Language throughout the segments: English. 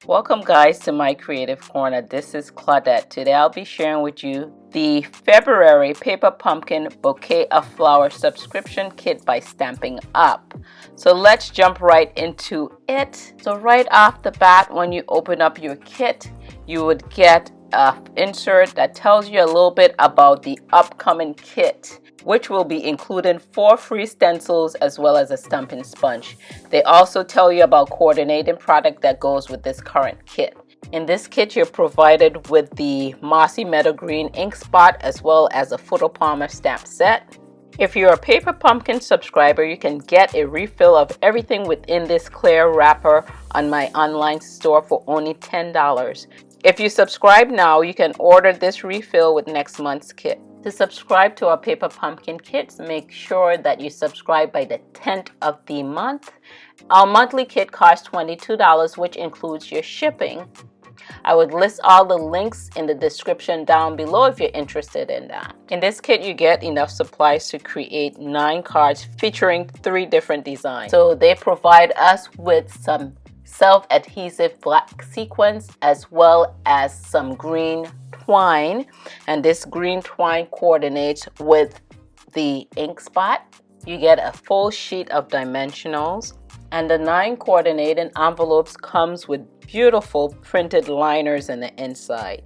Welcome guys to my creative corner. This is Claudette. Today I'll be sharing with you the February Paper Pumpkin Bouquet of Flowers subscription kit by Stampin' Up. So let's jump right into it. So right off the bat, when you open up your kit, you would get an insert that tells you a little bit about the upcoming kit, which will be including 4 free stencils as well as a stamping sponge. They also tell you about coordinating product that goes with this current kit. In this kit, you're provided with the Mossy Meadow Green ink spot as well as a photo palmer stamp set. If you're a Paper Pumpkin subscriber, you can get a refill of everything within this clear wrapper on my online store for only $10. If you subscribe now, you can order this refill with next month's kit. To subscribe to our Paper Pumpkin kits, make sure that you subscribe by the 10th of the month. Our monthly kit costs $22, which includes your shipping. I would list all the links in the description down below if you're interested in that. In this kit, you get enough supplies to create 9 cards featuring 3 different designs. So they provide us with some self-adhesive black sequins as well as some green twine, and this green twine coordinates with the ink spot. You get a full sheet of dimensionals, and the 9 coordinating envelopes comes with beautiful printed liners in the inside.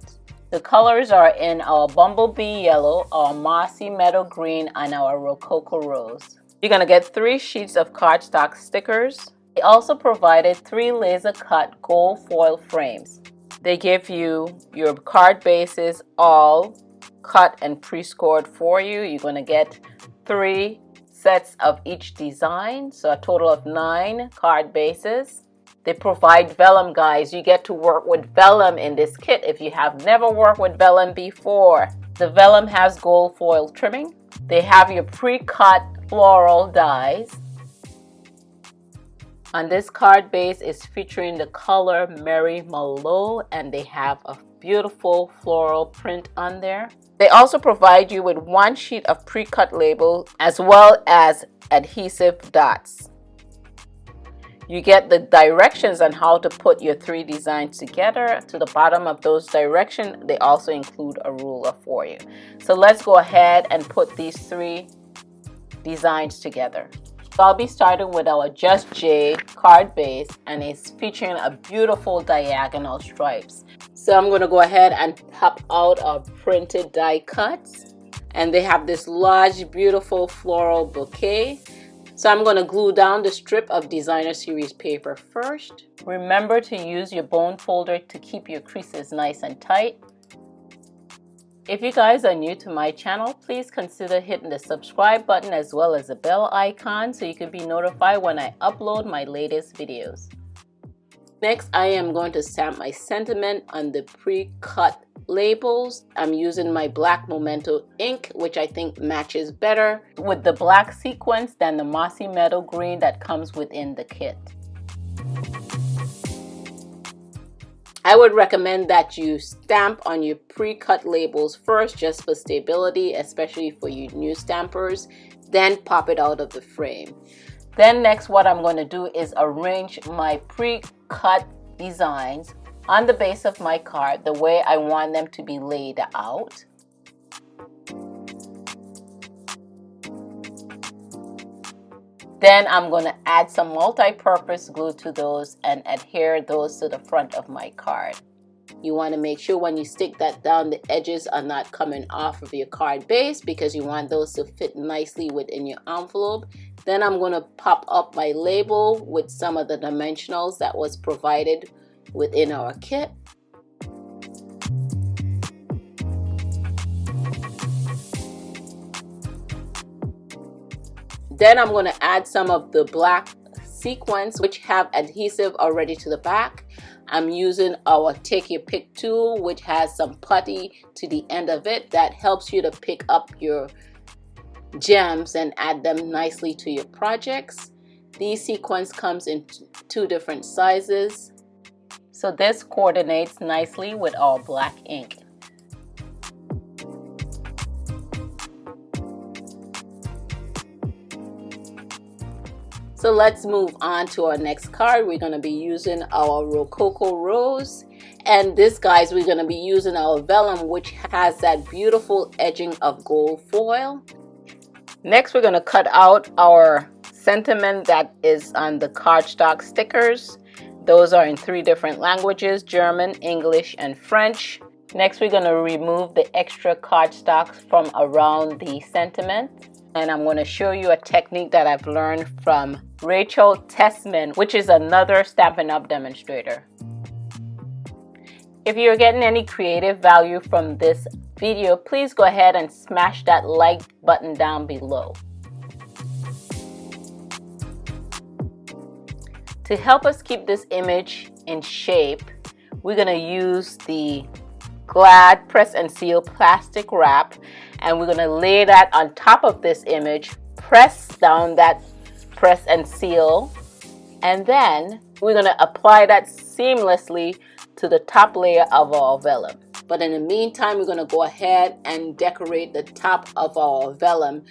The colors are in our Bumblebee Yellow, our Mossy Meadow Green, and our Rococo Rose. You're going to get 3 sheets of cardstock stickers. They also provided 3 laser cut gold foil frames. They give you your card bases all cut and pre-scored for you. You're going to get 3 sets of each design, so a total of 9 card bases. They provide vellum, guys. You get to work with vellum in this kit if you have never worked with vellum before. The vellum has gold foil trimming. They have your pre-cut floral dies. And this card base is featuring the color Mary Mallow, and they have a beautiful floral print on there. They also provide you with 1 sheet of pre-cut label as well as adhesive dots. You get the directions on how to put your 3 designs together. To the bottom of those directions, they also include a ruler for you. So let's go ahead and put these 3 designs together. So I'll be starting with our Just J card base, and it's featuring a beautiful diagonal stripes. So I'm going to go ahead and pop out our printed die cuts, and they have this large beautiful floral bouquet. So I'm going to glue down the strip of designer series paper first. Remember to use your bone folder to keep your creases nice and tight. If you guys are new to my channel, please consider hitting the subscribe button as well as the bell icon so you can be notified when I upload my latest videos. Next, I am going to stamp my sentiment on the pre-cut labels. I'm using my black Memento ink, which I think matches better with the black sequins than the Mossy Meadow Green that comes within the kit. I would recommend that you stamp on your pre-cut labels first, just for stability, especially for you new stampers, then pop it out of the frame. Then next, what I'm going to do is arrange my pre-cut designs on the base of my card the way I want them to be laid out. Then I'm going to add some multi-purpose glue to those and adhere those to the front of my card. You want to make sure when you stick that down, the edges are not coming off of your card base because you want those to fit nicely within your envelope. Then I'm going to pop up my label with some of the dimensionals that was provided within our kit. Then I'm going to add some of the black sequins which have adhesive already to the back. I'm using our Take Your Pick tool, which has some putty to the end of it that helps you to pick up your gems and add them nicely to your projects. These sequins comes in 2 different sizes. So this coordinates nicely with our black ink. So let's move on to our next card. We're going to be using our Rococo Rose. And this, guys, we're going to be using our Vellum, which has that beautiful edging of gold foil. Next, we're going to cut out our sentiment that is on the cardstock stickers. Those are in 3 different languages: German, English, and French. Next, we're going to remove the extra cardstock from around the sentiment. And I'm going to show you a technique that I've learned from Rachel Tessman, which is another Stampin' Up! Demonstrator. If you're getting any creative value from this video, please go ahead and smash that like button down below. To help us keep this image in shape, we're going to use the Glad Press and Seal plastic wrap, and we're going to lay that on top of this image, press down that press and seal, and then we're going to apply that seamlessly to the top layer of our vellum. But in the meantime, we're going to go ahead and decorate the top of our vellum.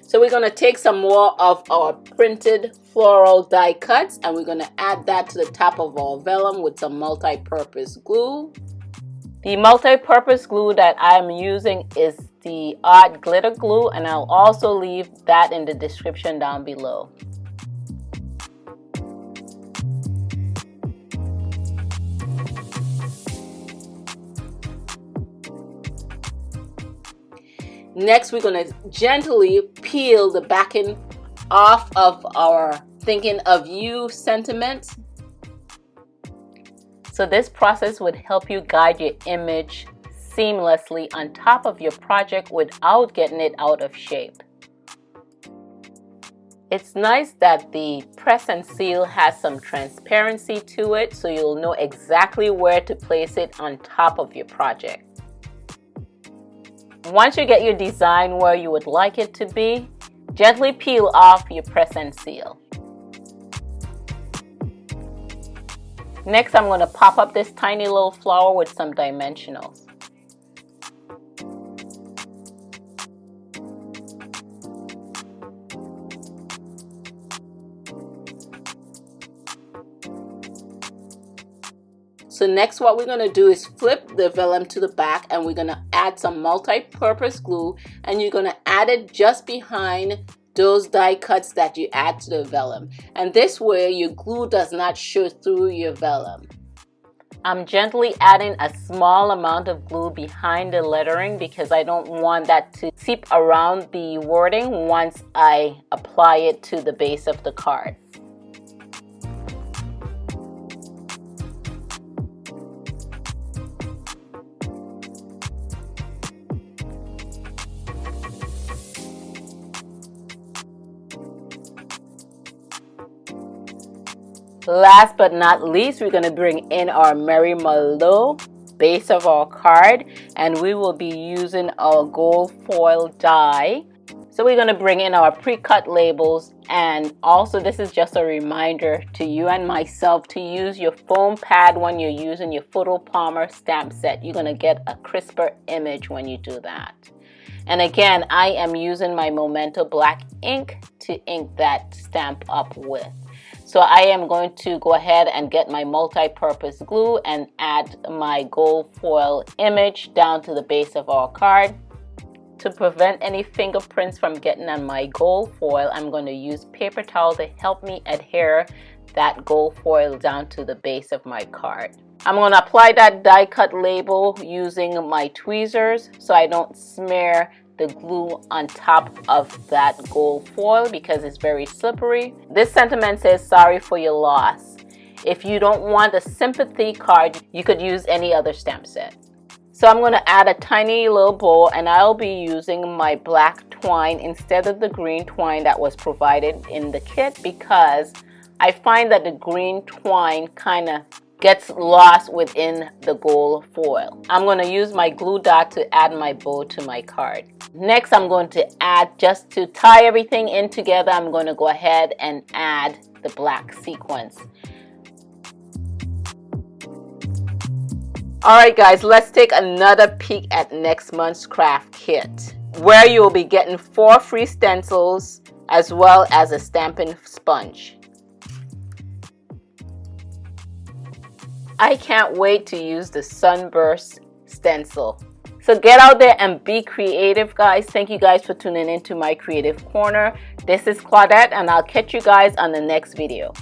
So we're going to take some more of our printed floral die cuts, and we're going to add that to the top of our vellum with some multi-purpose glue. The multi-purpose glue that I'm using is the Art Glitter Glue, and I'll also leave that in the description down below. Next, we're going to gently peel the backing off of our Thinking of You sentiment. So this process would help you guide your image seamlessly on top of your project without getting it out of shape. It's nice that the press and seal has some transparency to it, so you'll know exactly where to place it on top of your project. Once you get your design where you would like it to be, gently peel off your press and seal. Next, I'm going to pop up this tiny little flower with some dimensionals. So next, what we're going to do is flip the vellum to the back, and we're going to add some multi-purpose glue, and you're going to add it just behind those die cuts that you add to the vellum. And this way your glue does not show through your vellum. I'm gently adding a small amount of glue behind the lettering because I don't want that to seep around the wording once I apply it to the base of the card. Last but not least, we're going to bring in our Mary Malo base of our card, and we will be using our gold foil die. So we're going to bring in our pre-cut labels, and also this is just a reminder to you and myself to use your foam pad when you're using your Photo Palmer stamp set. You're going to get a crisper image when you do that. And again, I am using my Memento black ink to ink that stamp up with. So I am going to go ahead and get my multi-purpose glue and add my gold foil image down to the base of our card. To prevent any fingerprints from getting on my gold foil, I'm going to use paper towel to help me adhere that gold foil down to the base of my card. I'm going to apply that die cut label using my tweezers so I don't smear the glue on top of that gold foil because it's very slippery. This sentiment says sorry for your loss. If you don't want a sympathy card, you could use any other stamp set. So I'm going to add a tiny little bow, and I'll be using my black twine instead of the green twine that was provided in the kit because I find that the green twine kind of gets lost within the gold foil. I'm going to use my glue dot to add my bow to my card. Next, I'm going to add, just to tie everything in together, I'm going to go ahead and add the black sequins. Alright guys, let's take another peek at next month's craft kit, where you'll be getting 4 free stencils, as well as a stamping sponge. I can't wait to use the sunburst stencil. So get out there and be creative, guys. Thank you guys for tuning into my creative corner. This is Claudette, and I'll catch you guys on the next video.